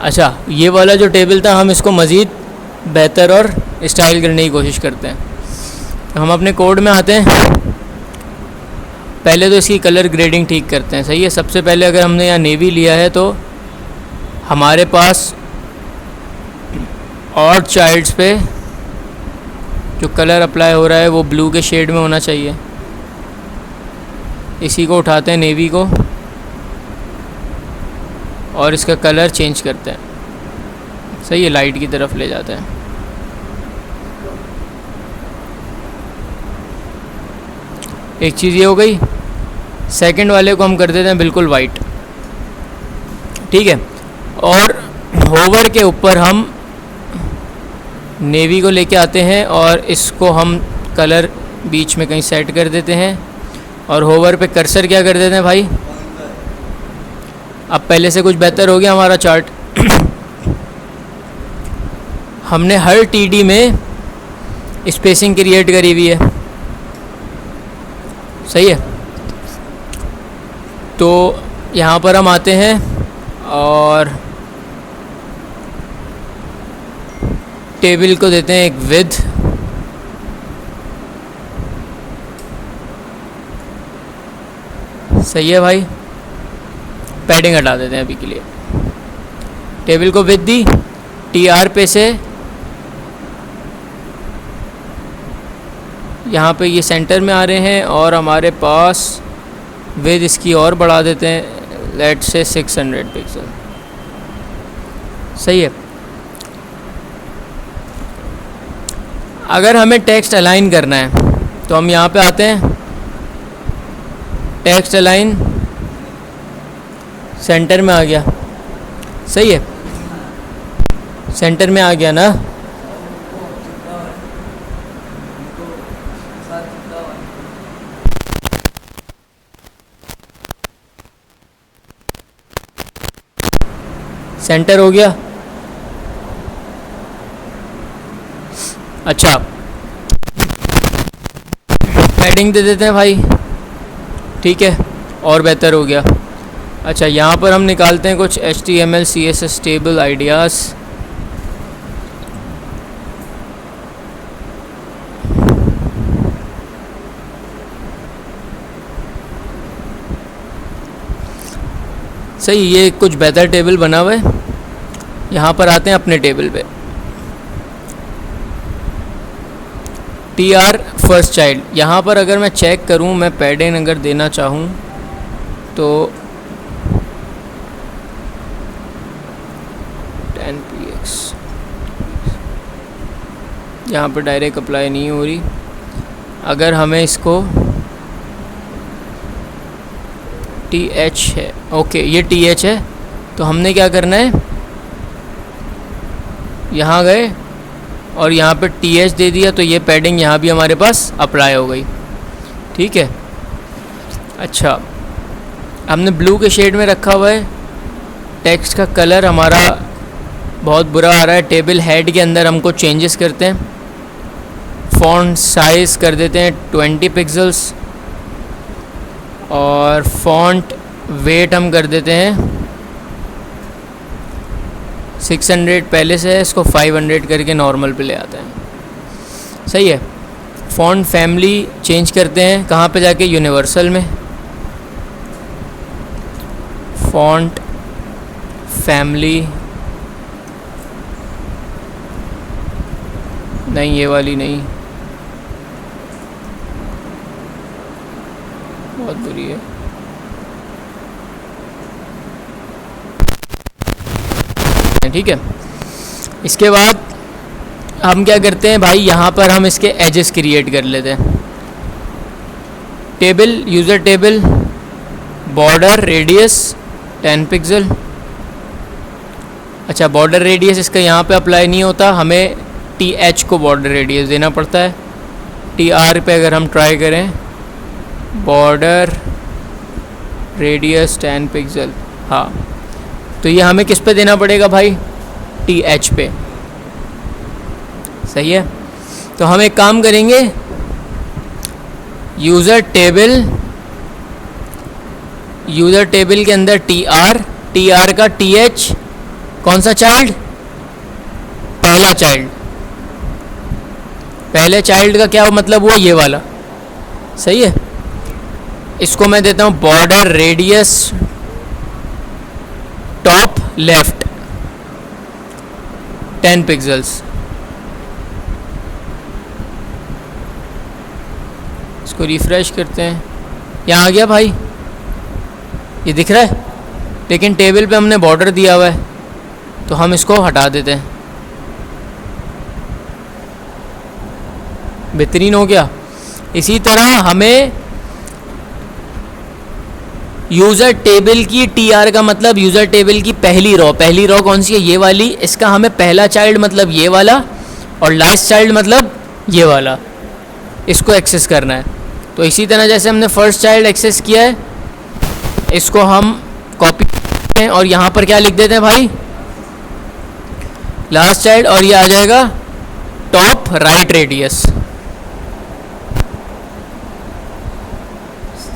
अच्छा, ये वाला जो टेबल था हम इसको मज़ीद बेहतर और स्टाइल करने की कोशिश करते हैं। तो हम अपने कोड में आते हैं, पहले तो इसकी कलर ग्रेडिंग ठीक करते हैं। सही है, सबसे पहले अगर हमने यहाँ नेवी लिया है तो हमारे पास और चाइल्ड्स पे जो कलर अप्लाई हो रहा है वो ब्लू के शेड में होना चाहिए। इसी को उठाते हैं नेवी को और इसका कलर चेंज करते हैं। सही है, लाइट की तरफ ले जाते हैं। एक चीज़ ये हो गई। सेकंड वाले को हम कर देते हैं बिल्कुल वाइट। ठीक है, और होवर के ऊपर हम नेवी को लेके आते हैं और इसको हम कलर बीच में कहीं सेट कर देते हैं और होवर पे कर्सर क्या कर देते हैं भाई। अब पहले से कुछ बेहतर हो गया हमारा चार्ट। हमने हर टीडी में स्पेसिंग क्रिएट करी हुई है। सही है, तो यहाँ पर हम आते हैं और टेबल को देते हैं एक विड्थ। सही है भाई, पैडिंग हटा देते हैं अभी के लिए। टेबल को विड्थ दी, टीआर पे से यहाँ पे ये सेंटर में आ रहे हैं और हमारे पास विड्थ इसकी और बढ़ा देते हैं, लेट से 600 पिक्सल। सही है, अगर हमें टेक्स्ट अलाइन करना है तो हम यहाँ पे आते हैं, टेक्स्ट अलाइन, सेंटर में आ गया। सही है, सेंटर में आ गया ना। सेंटर हो गया। अच्छा, पैडिंग दे देते हैं भाई। ठीक है, और बेहतर हो गया। अच्छा, यहाँ पर हम निकालते हैं कुछ HTML CSS टेबल आइडियाज़। सही, ये कुछ बेहतर टेबल बना हुआ है। यहाँ पर आते हैं अपने टेबल पे, TR फर्स्ट चाइल्ड। यहाँ पर अगर मैं चेक करूँ, मैं पैडिंग अगर देना चाहूँ तो 10px यहाँ पर डायरेक्ट अप्लाई नहीं हो रही। अगर हमें इसको TH है, ओके ये TH है, तो हमने क्या करना है, यहाँ गए और यहाँ पे TH दे दिया तो ये पैडिंग यहाँ भी हमारे पास अप्लाई हो गई। ठीक है, अच्छा हमने ब्लू के शेड में रखा हुआ है। टेक्स्ट का कलर हमारा बहुत बुरा आ रहा है। टेबल हेड के अंदर हमको चेंजेस करते हैं। फ़ॉन्ट साइज़ कर देते हैं 20 पिक्सल्स और फ़ॉन्ट वेट हम कर देते हैं 600 पहले से है, इसको 500 करके नॉर्मल पे ले आते हैं। सही है, फ़ॉन्ट फैमिली चेंज करते हैं, कहाँ पे जाके, यूनिवर्सल में। फ़ॉन्ट फैमिली, नहीं ये वाली नहीं, बहुत बुरी है। ठीक है, इसके बाद हम क्या करते हैं भाई, यहाँ पर हम इसके एजेस क्रिएट कर लेते हैं। Table, user table, border radius 10 pixel. अच्छा, बॉर्डर रेडियस इसका यहाँ पे अप्लाई नहीं होता, हमें TH को बॉर्डर रेडियस देना पड़ता है। TR पे अगर हम ट्राई करें, बॉर्डर रेडियस 10 पिक्सल, हाँ, तो ये हमें किस पे देना पड़ेगा भाई, TH पे। सही है, तो हम एक काम करेंगे, यूज़र टेबल के अंदर TR का TH कौन सा चाइल्ड? पहला चाइल्ड। पहले चाइल्ड का क्या मतलब हुआ? ये वाला। सही है। इसको मैं देता हूँ border radius top left 10 pixels. इसको रिफ्रेश करते हैं, यहाँ आ गया भाई, ये दिख रहा है। लेकिन टेबल पे हमने बॉर्डर दिया हुआ है, तो हम इसको हटा देते हैं। बेहतरीन हो गया। इसी तरह हमें यूज़र टेबल की टीआर का मतलब यूज़र टेबल की पहली रो कौन सी है? ये वाली। इसका हमें पहला चाइल्ड मतलब ये वाला और लास्ट चाइल्ड मतलब ये वाला, इसको एक्सेस करना है। तो इसी तरह जैसे हमने फर्स्ट चाइल्ड एक्सेस किया है, इसको हम कॉपी करते हैं और यहाँ पर क्या लिख देते हैं भाई? लास्ट चाइल्ड, और ये आ जाएगा टॉप राइट रेडियस।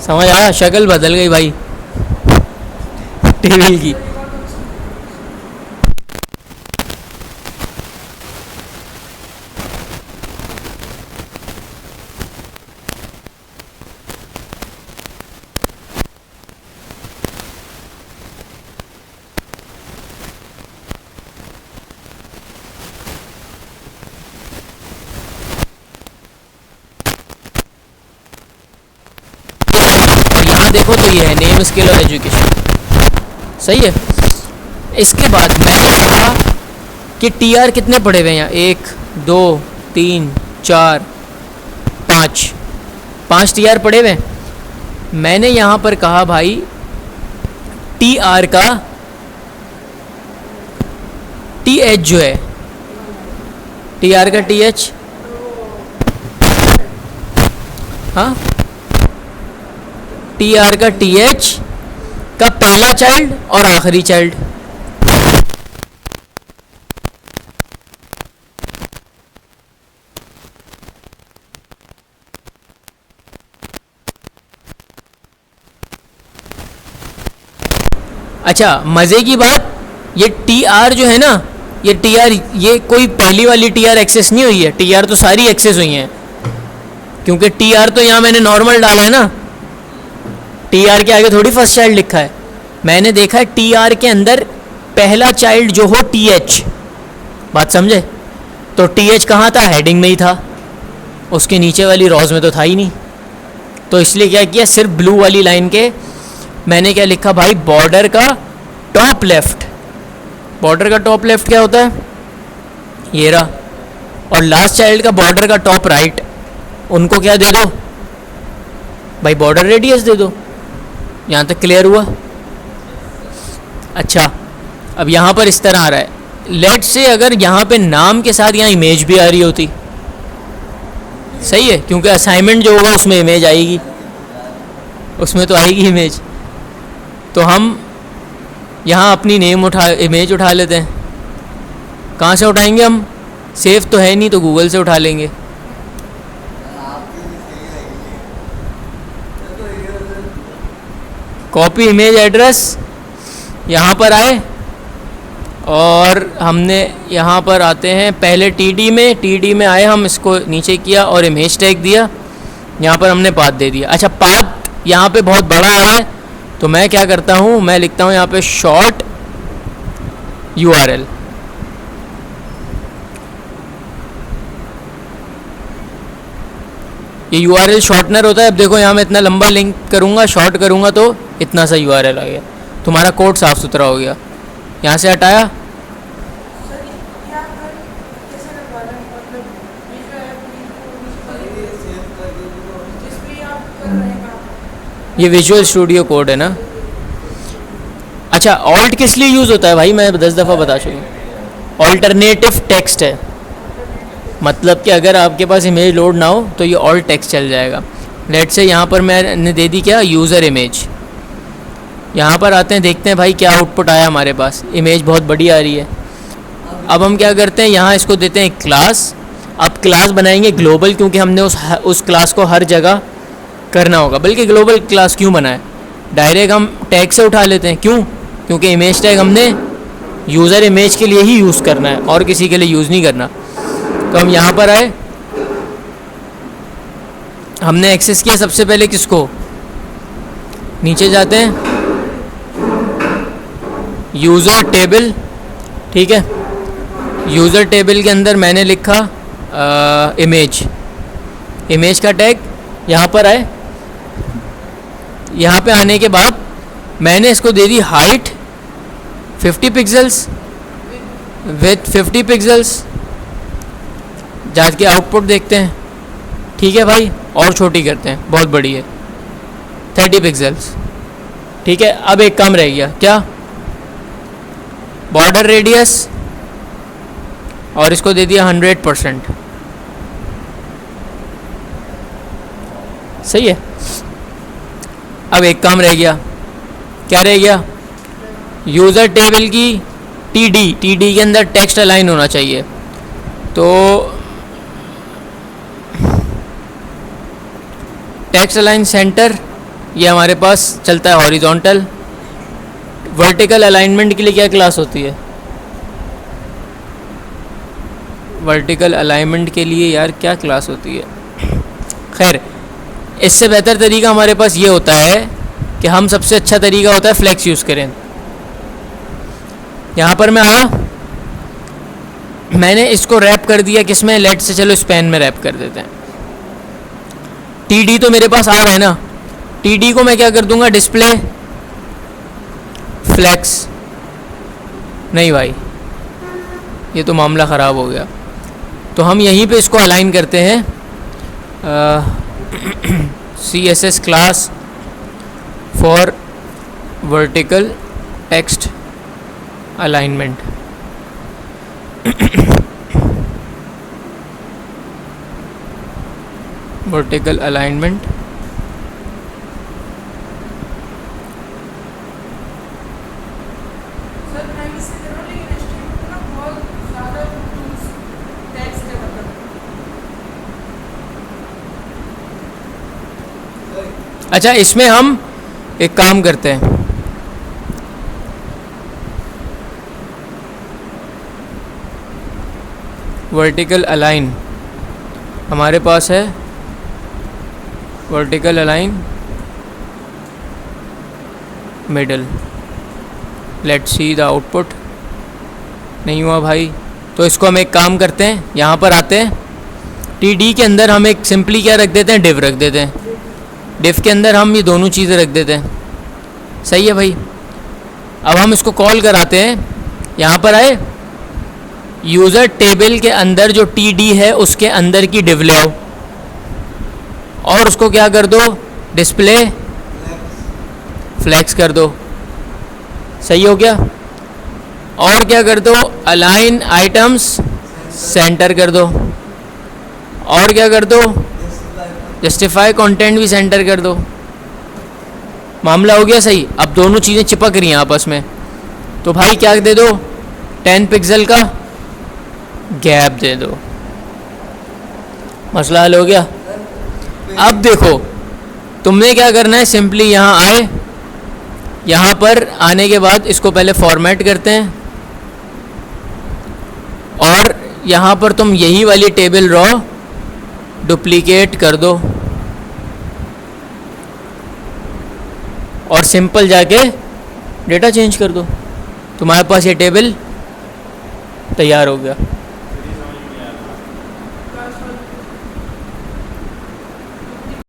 समझ आया? शक्ल बदल गई भाई टेबल की। देखो तो ये है नेम, स्किल और एजुकेशन। सही है। इसके बाद मैंने कहा कि टीआर कितने पड़े हुए हैं यहाँ? 1 2 3 4 5 टीआर पड़े हुए हैं। मैंने यहाँ पर कहा भाई टीआर का टीएच जो है, टीआर का टीएच, हाँ, टीआर का टीएच का पहला चाइल्ड और आखिरी चाइल्ड। अच्छा, मज़े की बात, ये टीआर जो है ना, ये टीआर, ये कोई पहली वाली टीआर एक्सेस नहीं हुई है। टीआर तो सारी एक्सेस हुई हैं, क्योंकि टीआर तो यहाँ मैंने नॉर्मल डाला है ना, टीआर के आगे थोड़ी फर्स्ट चाइल्ड लिखा है। मैंने देखा है टीआर के अंदर पहला चाइल्ड जो हो टीएच, बात समझे? तो टीएच कहाँ था? हेडिंग में ही था, उसके नीचे वाली रॉज में तो था ही नहीं। तो इसलिए क्या किया, सिर्फ ब्लू वाली लाइन के मैंने क्या लिखा भाई, बॉर्डर का टॉप लेफ्ट। बॉर्डर का टॉप लेफ्ट क्या होता है? ये रहा। और लास्ट चाइल्ड का बॉर्डर का टॉप राइट, उनको क्या दे दो भाई? बॉर्डर रेडियस दे दो। यहाँ तक क्लियर हुआ? अच्छा, अब यहाँ पर इस तरह आ रहा है। लेट से अगर यहाँ पे नाम के साथ यहाँ इमेज भी आ रही होती, सही है, क्योंकि असाइनमेंट जो होगा उसमें इमेज आएगी, उसमें तो आएगी इमेज। तो हम यहाँ अपनी इमेज उठा लेते हैं। कहाँ से उठाएंगे हम? सेफ तो है नहीं, तो गूगल से उठा लेंगे। कॉपी इमेज एड्रेस, यहाँ पर आए और हमने यहाँ पर आते हैं पहले टीडी में आए, हम इसको नीचे किया और इमेज टैग दिया। यहाँ पर हमने पाथ दे दिया। अच्छा, पाथ यहाँ पे बहुत बड़ा आ रहा है, तो मैं क्या करता हूँ, मैं लिखता हूँ यहाँ पे शॉर्ट URL। ये URL शॉर्टनर होता है। अब देखो यहाँ मैं इतना लंबा लिंक करूँगा, शॉर्ट करूँगा तो इतना सा URL आ गया, तुम्हारा कोड साफ़ सुथरा हो गया। यहाँ से हटाया, ये विजुअल स्टूडियो कोड है ना। अच्छा, ऑल्ट किस लिए यूज़ होता है भाई? मैं 10 दफ़ा बता चुका। ऑल्टरनेटिव टेक्स्ट है, मतलब कि अगर आपके पास इमेज लोड ना हो तो ये ऑल्ट टेक्स्ट चल जाएगा। लेट से यहाँ पर मैंने दे दी क्या, यूज़र इमेज। यहाँ पर आते हैं, देखते हैं भाई क्या आउटपुट आया हमारे पास। इमेज बहुत बड़ी आ रही है। अब हम क्या करते हैं, यहाँ इसको देते हैं क्लास। अब क्लास बनाएंगे ग्लोबल, क्योंकि हमने उस क्लास को हर जगह करना होगा। बल्कि ग्लोबल क्लास क्यों बनाए, डायरेक्ट हम टैग से उठा लेते हैं। क्यों? क्योंकि इमेज टैग हमने यूज़र इमेज के लिए ही यूज़ करना है और किसी के लिए यूज़ नहीं करना। तो हम यहाँ पर आए, हमने एक्सेस किया सबसे पहले किसको, नीचे जाते हैं, यूज़र टेबल, ठीक है। यूज़र टेबल के अंदर मैंने लिखा इमेज का टैग, यहाँ पर आए, यहाँ पे आने के बाद मैंने इसको दे दी हाइट 50 पिक्सल्स विथ 50 पिक्सल्स। जाके आउटपुट देखते हैं, ठीक है भाई, और छोटी करते हैं, बहुत बड़ी है 30 पिक्सल्स, ठीक है। अब एक काम रह गया, क्या, बॉर्डर रेडियस, और इसको दे दिया 100%, सही है। अब एक काम रह गया, क्या रह गया, यूज़र टेबल की टीडी के अंदर टेक्स्ट अलाइन होना चाहिए। तो टेक्स्ट अलाइन सेंटर, ये हमारे पास चलता है हॉरिजॉन्टल। वर्टिकल अलाइनमेंट के लिए क्या क्लास होती है, वर्टिकल अलाइनमेंट के लिए यार क्या क्लास होती है, खैर इससे बेहतर तरीका हमारे पास ये होता है कि हम सबसे अच्छा तरीका होता है फ्लेक्स यूज़ करें। यहाँ पर मैं आया, मैंने इसको रैप कर दिया किसमें, लेट से चलो स्पैन में रैप कर देते हैं। टीडी तो मेरे पास आ रहा है ना, टीडी को मैं क्या कर दूंगा, डिस्प्ले फ्लेक्स, नहीं भाई ये तो मामला ख़राब हो गया। तो हम यहीं पे इसको अलाइन करते हैं, CSS class for vertical text alignment. Vertical alignment, अच्छा इसमें हम एक काम करते हैं, वर्टिकल अलाइन हमारे पास है, vertical align middle, let's see the output, नहीं हुआ भाई। तो इसको हम एक काम करते हैं, यहाँ पर आते हैं, टीडी के अंदर हम एक सिंपली क्या रख देते हैं, डिव रख देते हैं, डिफ के अंदर हम ये दोनों चीज़ें रख देते हैं, सही है भाई। अब हम इसको कॉल कराते हैं, यहाँ पर आए, यूज़र टेबल के अंदर जो टीडी है उसके अंदर की डिव ले आओ और उसको क्या कर दो, डिस्प्ले फ्लेक्स कर दो, सही हो गया। और क्या कर दो, अलाइन आइटम्स सेंटर कर दो, और क्या कर दो, जस्टिफाई कंटेंट भी सेंटर कर दो, मामला हो गया सही। अब दोनों चीज़ें चिपक रही हैं आपस में, तो भाई क्या दे दो, 10 पिक्सल का गैप दे दो, मसला हल हो गया। अब देखो तुमने क्या करना है, सिंपली यहाँ आए, यहाँ पर आने के बाद इसको पहले फॉर्मेट करते हैं और यहाँ पर तुम यही वाली टेबल रॉ डुप्लीकेट कर दो और सिंपल जाके डेटा चेंज कर दो, तुम्हारे पास ये टेबल तैयार हो गया।